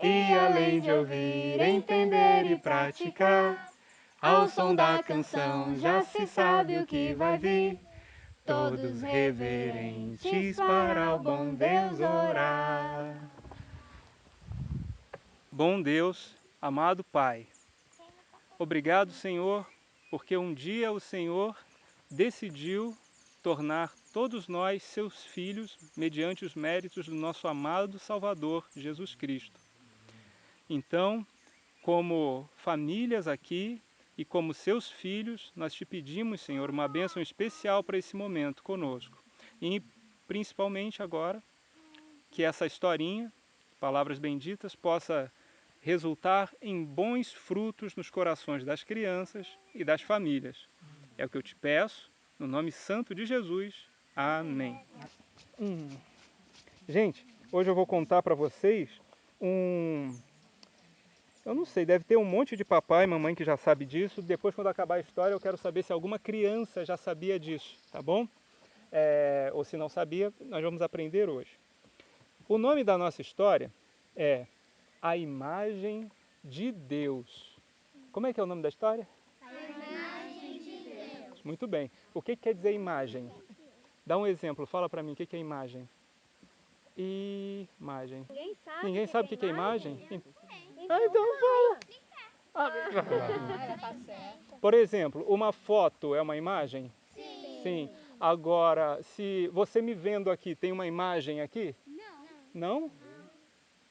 E além de ouvir, entender e praticar, ao som da canção já se sabe o que vai vir. Todos reverentes para o bom Deus orar. Bom Deus, amado Pai, obrigado, Senhor, porque um dia o Senhor decidiu tornar todos nós seus filhos mediante os méritos do nosso amado Salvador, Jesus Cristo. Então, como famílias aqui e como seus filhos, nós te pedimos, Senhor, uma bênção especial para esse momento conosco. E principalmente agora, que essa historinha, palavras benditas, possa resultar em bons frutos nos corações das crianças e das famílias. É o que eu te peço, no nome santo de Jesus. Amém. Gente, hoje eu vou contar para vocês eu não sei, deve ter um monte de papai e mamãe que já sabe disso. Depois, quando acabar a história, eu quero saber se alguma criança já sabia disso, tá bom? Ou se não sabia, nós vamos aprender hoje. O nome da nossa história é A Imagem de Deus. Como é que é o nome da história? A imagem de Deus. Muito bem. O que quer dizer imagem? Dá um exemplo, fala para mim o que é imagem. Imagem. Ninguém sabe o que é imagem? Então fala. Por exemplo, uma foto é uma imagem? Sim. Sim. Agora, se você me vendo aqui, tem uma imagem aqui? Não. Não?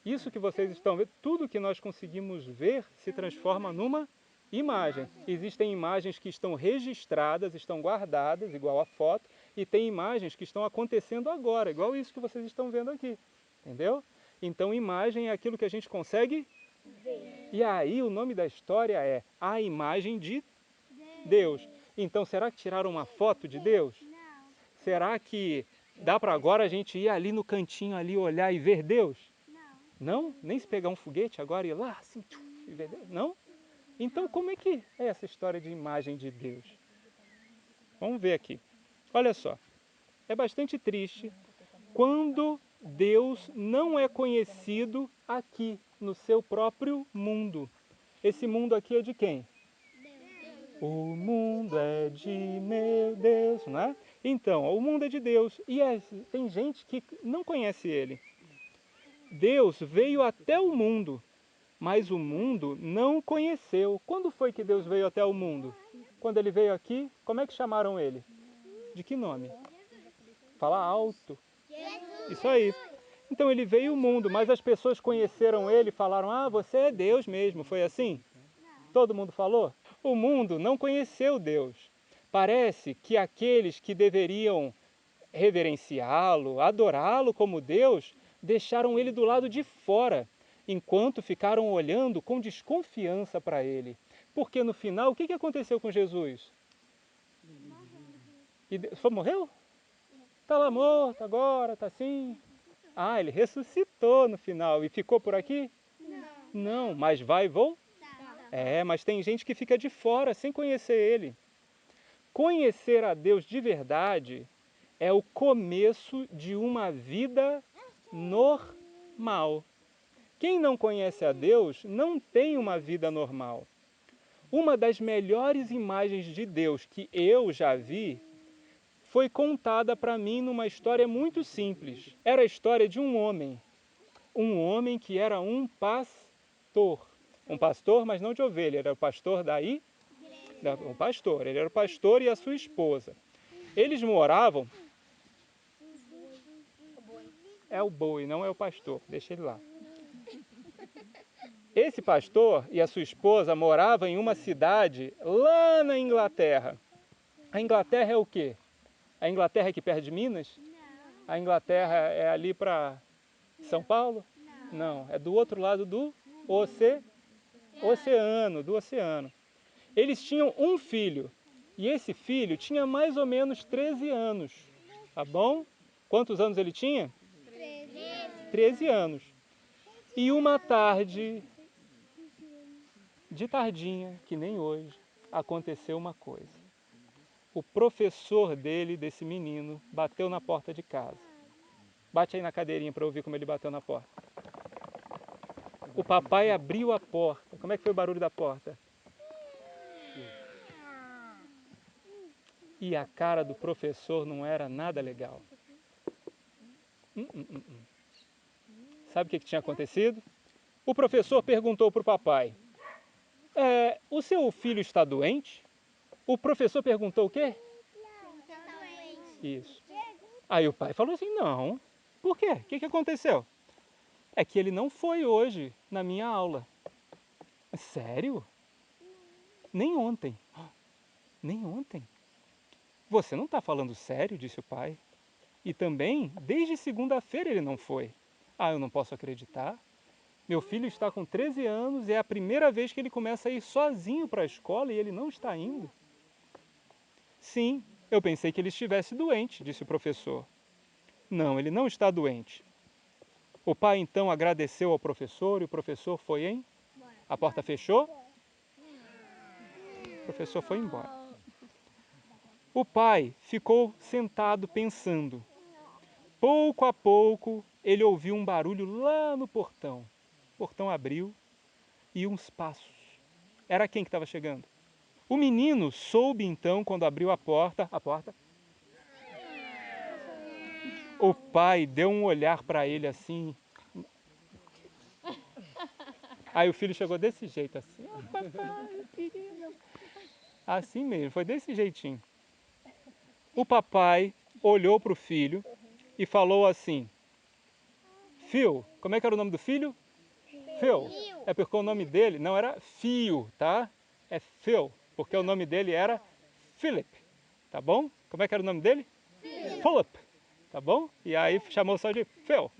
Isso que vocês estão vendo, tudo que nós conseguimos ver se transforma numa imagem. Existem imagens que estão registradas, estão guardadas, igual a foto, e tem imagens que estão acontecendo agora, igual isso que vocês estão vendo aqui. Entendeu? Então, imagem é aquilo que a gente consegue ver. E aí, o nome da história é A Imagem de Deus. Então, será que tiraram uma foto de Deus? Não. Será que dá para agora a gente ir ali no cantinho, ali olhar e ver Deus? Não. Não? Nem se pegar um foguete agora e ir lá, assim, e ver Deus? Não? Então, como é que é essa história de imagem de Deus? Vamos ver aqui. Olha só, é bastante triste quando Deus não é conhecido aqui, no seu próprio mundo. Esse mundo aqui é de quem? Deus. O mundo é de meu Deus, não é? Então, o mundo é de Deus e tem gente que não conhece Ele. Deus veio até o mundo, mas o mundo não conheceu. Quando foi que Deus veio até o mundo? Quando Ele veio aqui, como é que chamaram Ele? De que nome? Fala alto. Jesus. Isso aí. Então Ele veio ao mundo, mas as pessoas conheceram Ele e falaram, ah, você é Deus mesmo. Foi assim? Todo mundo falou? O mundo não conheceu Deus. Parece que aqueles que deveriam reverenciá-lo, adorá-lo como Deus, deixaram ele do lado de fora, enquanto ficaram olhando com desconfiança para ele. Porque no final, o que aconteceu com Jesus? Morreu? Está lá morto agora, está assim. Ah, ele ressuscitou no final e ficou por aqui? Não, mas vai voltar. Mas tem gente que fica de fora sem conhecer ele. Conhecer a Deus de verdade é o começo de uma vida normal. Quem não conhece a Deus não tem uma vida normal. Uma das melhores imagens de Deus que eu já vi foi contada para mim numa história muito simples. Era a história de um homem que era um pastor. Um pastor, mas não de ovelha, era o pastor daí, um pastor. Ele era o pastor e a sua esposa. Eles moravam... É o boi, não é o pastor, deixa ele lá. Esse pastor e a sua esposa moravam em uma cidade lá na Inglaterra. A Inglaterra é o quê? A Inglaterra é aqui perto de Minas? A Inglaterra é ali para São Paulo? Não, é do outro lado do oceano. Eles tinham um filho, e esse filho tinha mais ou menos 13 anos, tá bom? Quantos anos ele tinha? 13 anos. E uma tarde, de tardinha, que nem hoje, aconteceu uma coisa. O professor desse menino, bateu na porta de casa. Bate aí na cadeirinha para ouvir como ele bateu na porta. O papai abriu a porta. Como é que foi o barulho da porta? E a cara do professor não era nada legal. Sabe o que tinha acontecido? O professor perguntou para o papai, o seu filho está doente? O professor perguntou o quê? Isso. Aí o pai falou assim, não. Por quê? O que aconteceu? É que ele não foi hoje na minha aula. Sério? Nem ontem. Nem ontem? Você não está falando sério? Disse o pai. E também, desde segunda-feira ele não foi. Ah, eu não posso acreditar. Meu filho está com 13 anos e é a primeira vez que ele começa a ir sozinho para a escola e ele não está indo. Sim, eu pensei que ele estivesse doente, disse o professor. Não, ele não está doente. O pai então agradeceu ao professor e o professor foi em? A porta fechou? O professor foi embora. O pai ficou sentado pensando. Pouco a pouco, ele ouviu um barulho lá no portão. O portão abriu e uns passos. Era quem que estava chegando? O menino soube então, quando abriu a porta. O pai deu um olhar para ele assim. Aí o filho chegou desse jeito assim. Oh, papai, querido. Assim mesmo, foi desse jeitinho. O papai olhou para o filho e falou assim: Phil, como é que era o nome do filho? Phil. É porque o nome dele não era Fio, tá? É Phil, porque o nome dele era Philip, tá bom? Como é que era o nome dele? Philip, tá bom? E aí chamou só de Phil.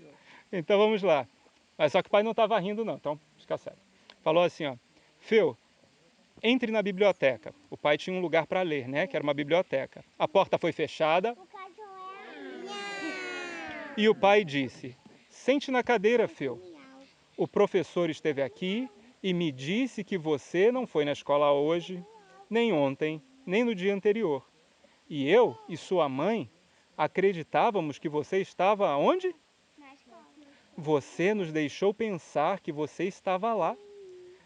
Então vamos lá. Mas só que o pai não estava rindo não, então fica sério. Falou assim, ó, Phil, entre na biblioteca. O pai tinha um lugar para ler, né? Que era uma biblioteca. A porta foi fechada. E o pai disse, sente na cadeira, Phil. O professor esteve aqui e me disse que você não foi na escola hoje, nem ontem, nem no dia anterior. E eu e sua mãe acreditávamos que você estava onde? Na escola. Você nos deixou pensar que você estava lá.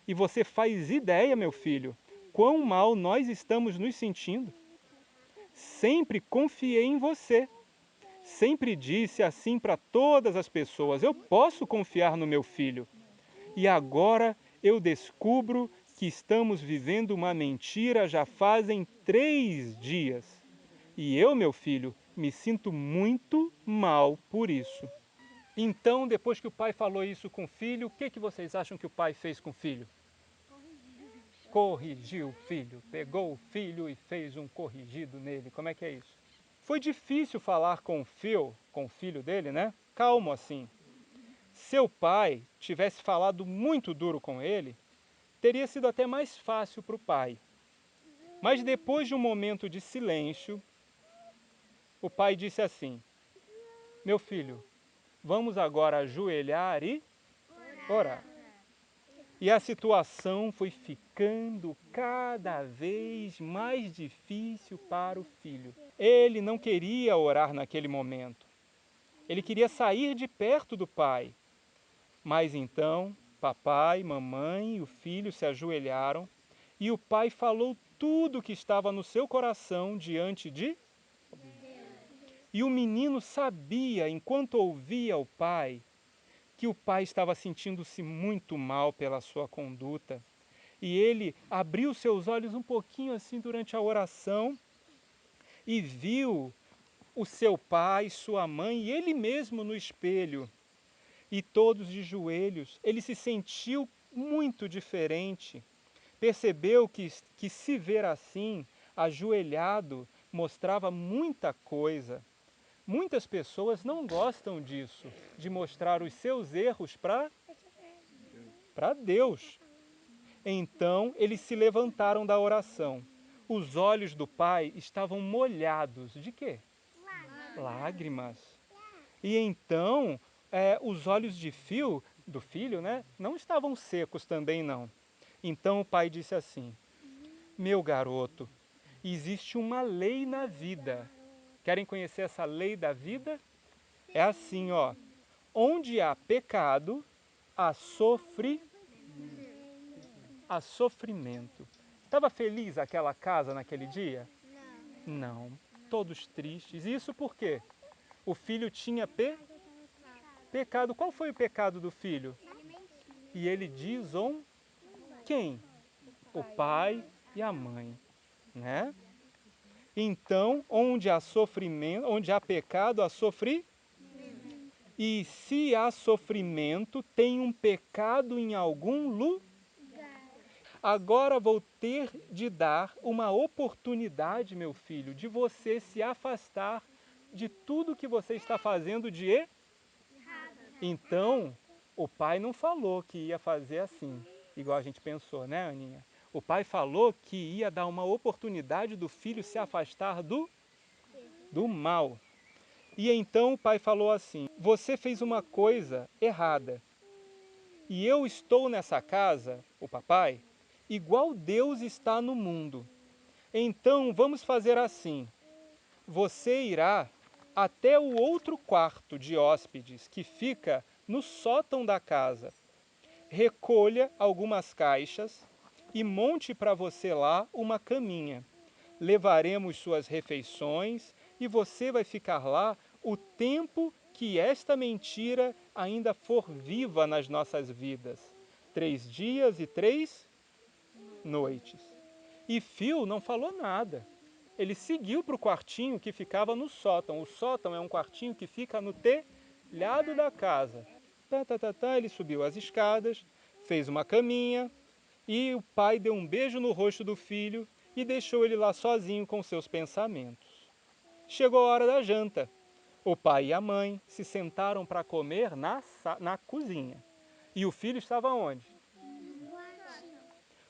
E você faz ideia, meu filho, quão mal nós estamos nos sentindo? Sempre confiei em você. Sempre disse assim para todas as pessoas, eu posso confiar no meu filho. E agora eu descubro que estamos vivendo uma mentira já fazem 3 dias. E eu, meu filho, me sinto muito mal por isso. Então, depois que o pai falou isso com o filho, o que vocês acham que o pai fez com o filho? Corrigiu o filho, pegou o filho e fez um corrigido nele. Como é que é isso? Foi difícil falar com o Phil, com o filho dele, né? Calmo assim. Se o pai tivesse falado muito duro com ele, teria sido até mais fácil para o pai. Mas depois de um momento de silêncio, o pai disse assim, meu filho, vamos agora ajoelhar e orar. E a situação foi ficando cada vez mais difícil para o filho. Ele não queria orar naquele momento. Ele queria sair de perto do pai. Mas então, papai, mamãe e o filho se ajoelharam e o pai falou tudo o que estava no seu coração diante de Deus. E o menino sabia, enquanto ouvia o pai, que o pai estava sentindo-se muito mal pela sua conduta. E ele abriu seus olhos um pouquinho assim durante a oração e viu o seu pai, sua mãe e ele mesmo no espelho. E todos de joelhos, ele se sentiu muito diferente. Percebeu que se ver assim, ajoelhado, mostrava muita coisa. Muitas pessoas não gostam disso, de mostrar os seus erros para Deus. Então eles se levantaram da oração. Os olhos do pai estavam molhados. De quê? Lágrimas. E então os olhos do filho, né, não estavam secos também não. Então o pai disse assim, meu garoto, existe uma lei na vida. Querem conhecer essa lei da vida? É assim, ó. Onde há pecado, há sofrimento. a sofrimento. Estava feliz aquela casa naquele dia? Não. Todos tristes. Isso por quê? O filho tinha pecado. Qual foi o pecado do filho? E ele desonrou quem? O pai e a mãe, né? Então, onde há sofrimento, onde há pecado, há sofrimento. E se há sofrimento, tem um pecado em algum lugar. Agora vou ter de dar uma oportunidade, meu filho, de você se afastar de tudo que você está fazendo de errado. Então, o pai não falou que ia fazer assim, igual a gente pensou, né, Aninha? O pai falou que ia dar uma oportunidade do filho se afastar do mal. E então o pai falou assim: você fez uma coisa errada. E eu estou nessa casa, o papai, igual Deus está no mundo. Então vamos fazer assim: você irá até o outro quarto de hóspedes que fica no sótão da casa. Recolha algumas caixas e monte para você lá uma caminha. Levaremos suas refeições e você vai ficar lá o tempo que esta mentira ainda for viva nas nossas vidas. 3 dias e 3 noites. E Phil não falou nada. Ele seguiu para o quartinho que ficava no sótão. O sótão é um quartinho que fica no telhado da casa. Ele subiu as escadas, fez uma caminha e o pai deu um beijo no rosto do filho e deixou ele lá sozinho com seus pensamentos. Chegou a hora da janta. O pai e a mãe se sentaram para comer na cozinha. E o filho estava onde?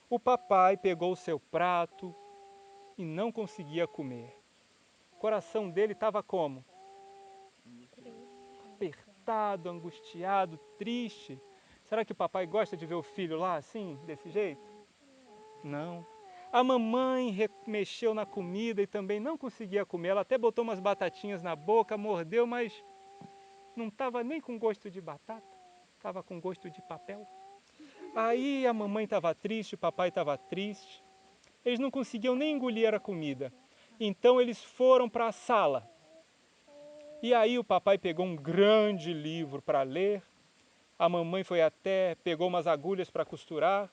O papai pegou o seu prato e não conseguia comer. O coração dele estava como? Apertado, angustiado, triste. Será que o papai gosta de ver o filho lá assim, desse jeito? Não. A mamãe mexeu na comida e também não conseguia comer. Ela até botou umas batatinhas na boca, mordeu, mas não estava nem com gosto de batata, estava com gosto de papel. Aí a mamãe estava triste, o papai estava triste. Eles não conseguiam nem engolir a comida. Então eles foram para a sala. E aí o papai pegou um grande livro para ler. A mamãe foi até, pegou umas agulhas para costurar.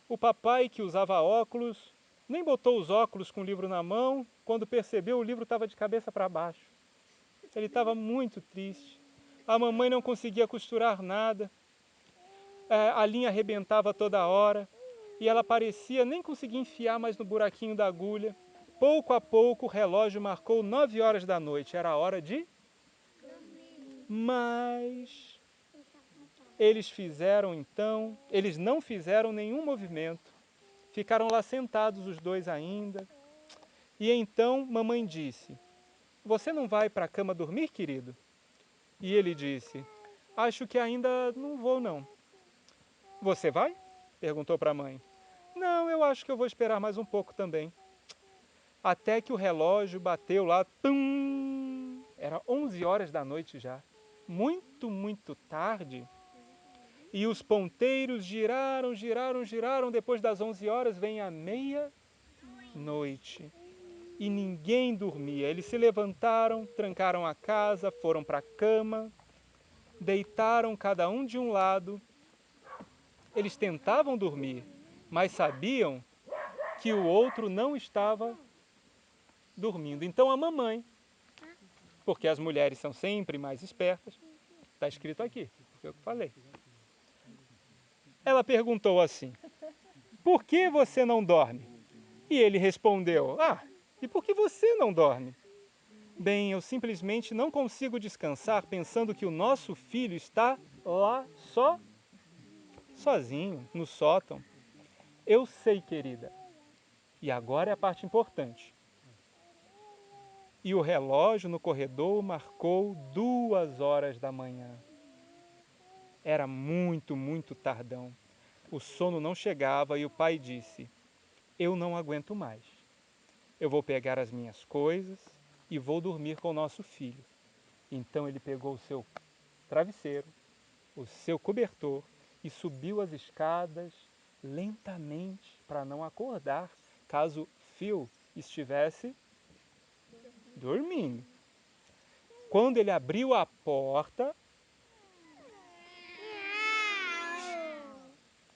O papai, que usava óculos, nem botou os óculos com o livro na mão. Quando percebeu, o livro estava de cabeça para baixo. Ele estava muito triste. A mamãe não conseguia costurar nada. A linha arrebentava toda hora. E ela parecia nem conseguir enfiar mais no buraquinho da agulha. Pouco a pouco o relógio marcou 9 horas da noite. Era a hora de... Mas eles não fizeram nenhum movimento. Ficaram lá sentados os dois ainda. E então mamãe disse: você não vai para a cama dormir, querido? E ele disse: acho que ainda não vou, não. Você vai? Perguntou para a mãe. Não, eu acho que eu vou esperar mais um pouco também. Até que o relógio bateu lá, tum! Era 11 horas da noite já. Muito, muito tarde. E os ponteiros giraram, giraram, giraram. Depois das 11 horas vem a meia-noite. E ninguém dormia. Eles se levantaram, trancaram a casa, foram para a cama, deitaram cada um de um lado. Eles tentavam dormir, mas sabiam que o outro não estava dormindo. Então a mamãe, porque as mulheres são sempre mais espertas, está escrito aqui, foi o que eu falei. Ela perguntou assim: por que você não dorme? E ele respondeu: e por que você não dorme? Bem, eu simplesmente não consigo descansar pensando que o nosso filho está lá sozinho, no sótão. Eu sei, querida. E agora é a parte importante. E o relógio no corredor marcou 2 horas da manhã. Era muito, muito tardão. O sono não chegava e o pai disse: eu não aguento mais. Eu vou pegar as minhas coisas e vou dormir com o nosso filho. Então ele pegou o seu travesseiro, o seu cobertor e subiu as escadas lentamente, para não acordar, caso Phil estivesse dormindo. Quando ele abriu a porta,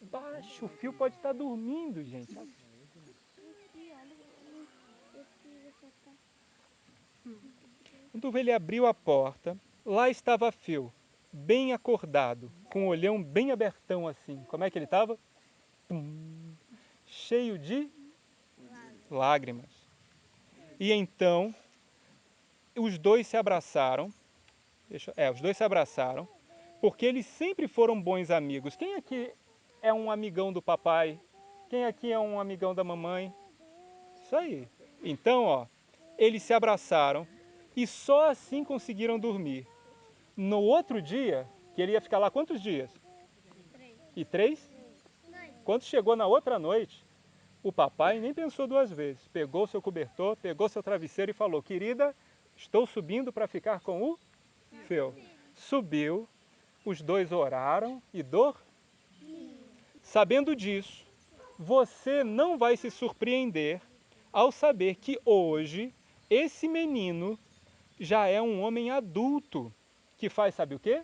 baixo, o Phil pode estar dormindo, gente. Quando ele abriu a porta, lá estava Phil, bem acordado, com o olhão bem abertão assim. Como é que ele estava? Cheio de lágrimas. E então, os dois se abraçaram. Os dois se abraçaram, porque eles sempre foram bons amigos. Quem aqui é um amigão do papai? Quem aqui é um amigão da mamãe? Isso aí. Então, ó, eles se abraçaram e só assim conseguiram dormir. No outro dia, que ele ia ficar lá quantos dias? 3. Quando chegou na outra noite, o papai nem pensou duas vezes. Pegou seu cobertor, pegou seu travesseiro e falou: querida, estou subindo para ficar com o Phil. Subiu, os dois oraram e dormiram. Sabendo disso, você não vai se surpreender ao saber que hoje esse menino já é um homem adulto que faz, sabe o quê?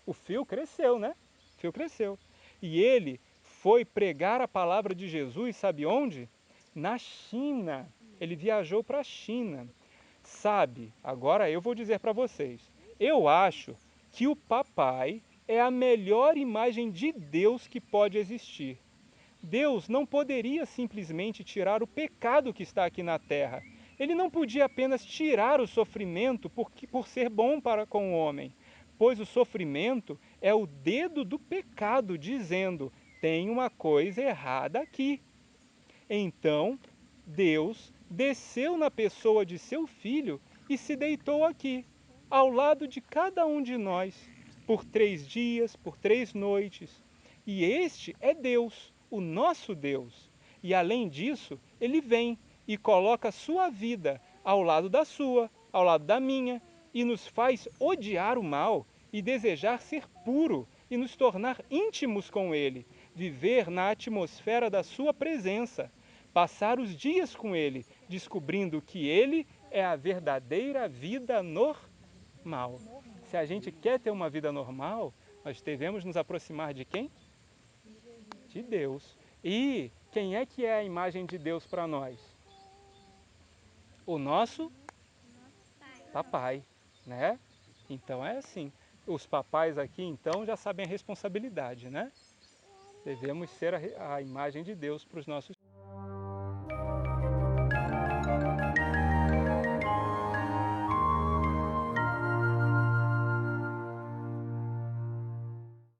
O Phil cresceu, né? O Phil cresceu. E ele foi pregar a palavra de Jesus, sabe onde? Na China. Ele viajou para a China. Sabe, agora eu vou dizer para vocês. Eu acho que o papai é a melhor imagem de Deus que pode existir. Deus não poderia simplesmente tirar o pecado que está aqui na terra. Ele não podia apenas tirar o sofrimento por ser bom para com o homem, pois o sofrimento é o dedo do pecado dizendo: tem uma coisa errada aqui. Então, Deus desceu na pessoa de seu filho e se deitou aqui, ao lado de cada um de nós, por 3 dias, por 3 noites. E este é Deus, o nosso Deus. E além disso, ele vem e coloca a sua vida ao lado da sua, ao lado da minha, e nos faz odiar o mal e desejar ser puro e nos tornar íntimos com ele, viver na atmosfera da sua presença, passar os dias com ele, descobrindo que ele é a verdadeira vida normal. Se a gente quer ter uma vida normal, nós devemos nos aproximar de quem? De Deus. E quem é que é a imagem de Deus para nós? O nosso papai, né? Então é assim. Os papais aqui então já sabem a responsabilidade, né? Devemos ser a imagem de Deus para os nossos